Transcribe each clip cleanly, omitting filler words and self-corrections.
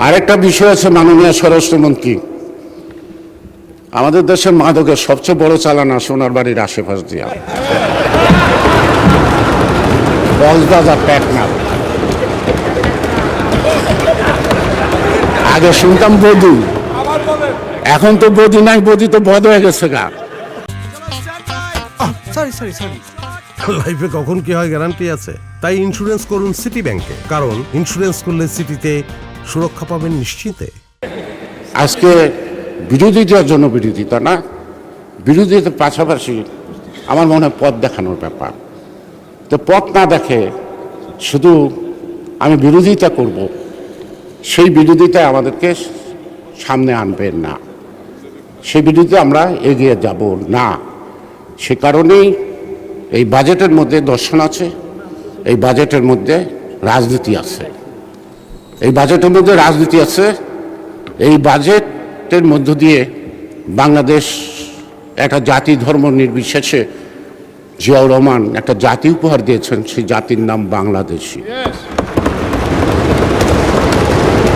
আরেকটা বিষয় আছে মাননীয় স্বরাষ্ট্রমন্ত্রী, আমাদের দেশের মাদকের সবচেয়ে বড় চালান সোনার বাড়ির আশেপাশ দিয়া কক্সবাজার টেকনা। আগে শুনতাম বধূ, এখন তো বধূ নাই, বধূ তো বধ হয়ে গেছে গা। লাইফে কখন কি হয় গ্যারান্টি আছে? তাই ইন্স্যুরেন্স করুন সিটি ব্যাংকে, কারণ ইন্স্যুরেন্স করলে সিটিতে সুরক্ষা পাবেন নিশ্চিন্তে। আজকে বিরোধিতার জন্য বিরোধিতা না, বিরোধিতার পাশাপাশি আমার মনে হয় পথ দেখানোর ব্যাপার। তো পথ না দেখে শুধু আমি বিরোধিতা করব, সেই বিরোধিতায় আমাদেরকে সামনে আনবেন না, সেই বিরোধিতা আমরা এগিয়ে যাব না। সে কারণেই এই বাজেটের মধ্যে দর্শন আছে, এই বাজেটের মধ্যে রাজনীতি আছে, এই বাজেটের মধ্যে রাজনীতি আছে। এই বাজেটের মধ্য দিয়ে বাংলাদেশ একটা জাতি ধর্ম নির্বিশেষে জিয়াউর রহমান একটা জাতি উপহার দিয়েছেন, সেই জাতির নাম বাংলাদেশী।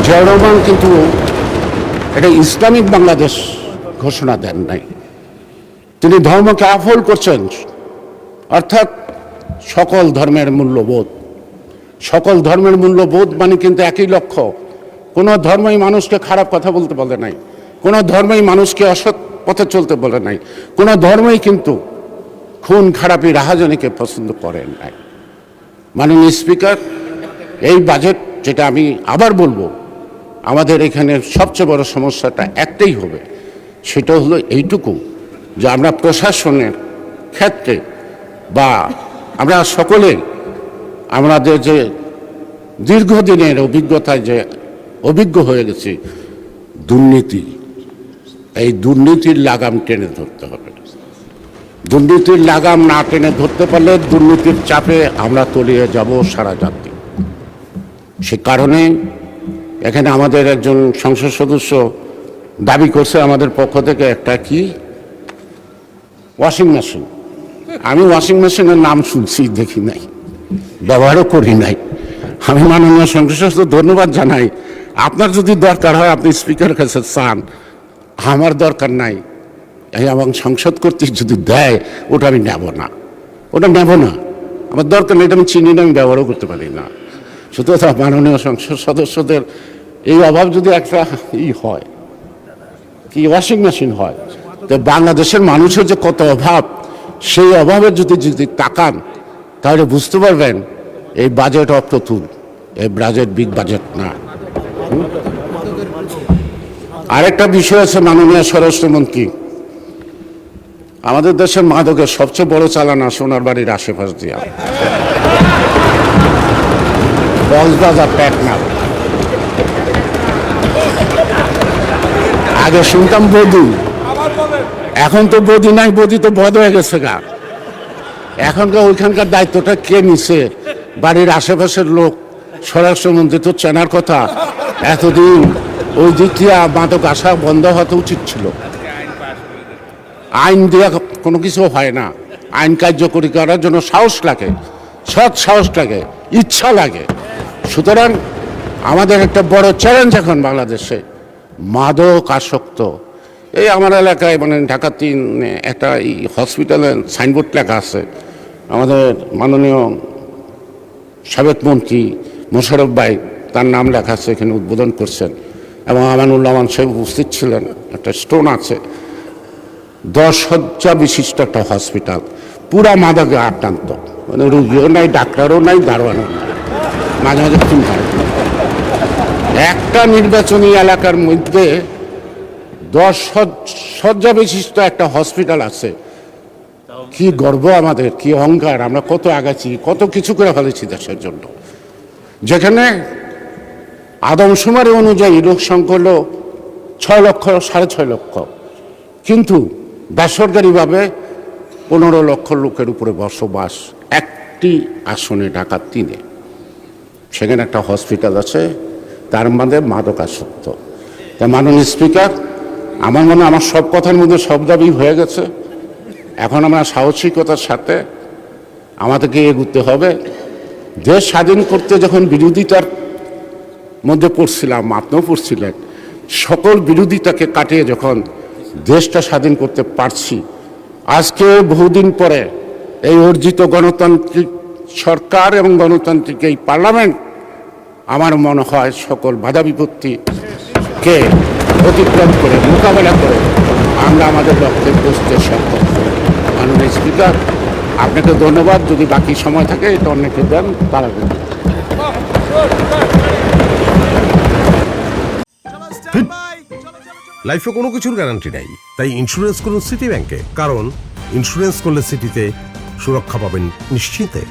জিয়াউর রহমান কিন্তু এটা ইসলামিক বাংলাদেশ ঘোষণা দেন নাই, তিনি ধর্মকে আফল করছেন, অর্থাৎ সকল ধর্মের মূল্যবোধ। সকল ধর্মের মূল্যবোধ মানে কিন্তু একই লক্ষ্য। কোনো ধর্মই মানুষকে খারাপ কথা বলতে বলে নাই, কোনো ধর্মই মানুষকে অসৎ পথে চলতে বলে নাই, কোনো ধর্মই কিন্তু খুন খারাপি রাহাজানিকে পছন্দ করেন নাই। মাননীয় স্পিকার, এই বাজেট, যেটা আমি আবার বলবো, আমাদের এখানে সবচেয়ে বড় সমস্যাটা একটাই হবে, সেটা হলো এইটুকু যে আমরা প্রশাসনের ক্ষেত্রে বা আমরা সকলে আমাদের যে দীর্ঘদিনের অভিজ্ঞতায় যে অভিজ্ঞ হয়ে গেছি, দুর্নীতি, এই দুর্নীতির লাগাম টেনে ধরতে হবে। দুর্নীতির লাগাম না টেনে ধরতে পারলে দুর্নীতির চাপে আমরা তলিয়ে যাব সারা জাতি। সে কারণে এখানে আমাদের একজন সংসদ সদস্য দাবি করছে আমাদের পক্ষ থেকে একটা কি ওয়াশিং মেশিন। আমি ওয়াশিং মেশিনের নাম শুনছি, দেখি নাই, ব্যবহারও করি নাই। আমি মাননীয় সংসদ সদস্য ধন্যবাদ জানাই। আপনার যদি দরকার হয় আপনি স্পিকারের কাছে চান, আমার দরকার নাই। এবং সংসদ কর্তৃক যদি দেয় ওটা আমি নেব না, ওটা নেব না, আমার দরকার নেই, এটা আমি চিনি না, আমি ব্যবহারও করতে পারি না। সুতরাং মাননীয় সংসদ সদস্যদের এই অভাব যদি একটা হয়, কি ওয়াশিং মেশিন হয়, তো বাংলাদেশের মানুষের যে কত অভাব, সেই অভাবের যদি তাকান তাহলে বুঝতে পারবেন এই বাজেট অপ্রতুল, এই বাজেট বিগ বাজেট না। আরেকটা বিষয় আছে মাননীয় স্বরাষ্ট্রমন্ত্রী, আমাদের দেশের মাদকের সবচেয়ে বড় চালান সোনার বাড়ির আশেপাশ দিয়া কক্সবাজার টেকনা। আগে শুনতাম বধূ, এখন তো বধূ নাই, বধূ তো বধ হয়ে গেছে গা। এখনকার ওইখানকার দায়িত্বটা কে নিছে? বাড়ির আশেপাশের লোক। স্বরাষ্ট্রমন্ত্রী তো চেনার কথা। এতদিন ওই দিক দিয়ে মাদক আসা বন্ধ হতে উচিত ছিল। আইন দেওয়া কোনো কিছু হয় না, আইন কার্যকরী করার জন্য সাহস লাগে, সৎ সাহস লাগে, ইচ্ছা লাগে। সুতরাং আমাদের একটা বড় চ্যালেঞ্জ এখন বাংলাদেশে মাদক আসক্ত। এই আমার এলাকায় মানে ঢাকা 3 একটা হসপিটালের সাইনবোর্ড লেখা আছে, আমাদের মাননীয় সাবেক মন্ত্রী মোশাররফ ভাই তার নাম লেখা আছে, এখানে উদ্বোধন করছেন এবং আমানুল রহমান সাহেব উপস্থিত ছিলেন। একটা স্টোন আছে, 10 শয্যা বিশিষ্ট একটা হসপিটাল, পুরা মাদকে আক্রান্ত, মানে রুগীও নাই, ডাক্তারও নাই, দারোয়ানও নাই, মাঝে মাঝে খুন হয়। একটা নির্বাচনী এলাকার মধ্যে 10 শয্যা বিশিষ্ট একটা হসপিটাল আছে। কি গর্ব আমাদের, কি অহংকার, আমরা কত আগাচ্ছি, কত কিছু করে ফেলেছি দেশের জন্য। যেখানে আদমশুমারি অনুযায়ী লোক সংখ্যা হলো 6 লক্ষ, 6.5 লক্ষ, কিন্তু বেসরকারিভাবে 15 লক্ষ লোকের উপরে বসবাস একটি আসনে, ঢাকা 3-এ। সেখানে একটা হসপিটাল আছে, তার মধ্যে মাদক আসক্ত। তা মাননীয় স্পিকার, আমার মনে আমার সব কথার মধ্যে সব দাবি হয়ে গেছে। এখন আমরা সাহসিকতার সাথে আমাদেরকে এগুতে হবে। দেশ স্বাধীন করতে যখন বিরোধিতার মধ্যে পড়ছিলাম, আপনিও পড়ছিলেন, সকল বিরোধিতাকে কাটিয়ে যখন দেশটা স্বাধীন করতে পারছি, আজকে বহুদিন পরে এই অর্জিত গণতান্ত্রিক সরকার এবং গণতান্ত্রিক এই পার্লামেন্ট আমার মনে হয় সকল বাধা বিপত্তিকে অতিক্রম করে মোকাবেলা করে আমরা আমাদের লক্ষ্যে পৌঁছতে সক্ষম। মাননীয় স্পিকার, আপনাকে ধন্যবাদ। যদি বাকি সময় থাকে এটা অনেকে দেন, তারা দেন। লাইফে কোনো কিছুর গ্যারান্টি নেই, তাই ইন্স্যুরেন্স করুন সিটি ব্যাংকে, কারণ ইন্স্যুরেন্স করলে সিটিতে সুরক্ষা পাবেন নিশ্চিন্তে।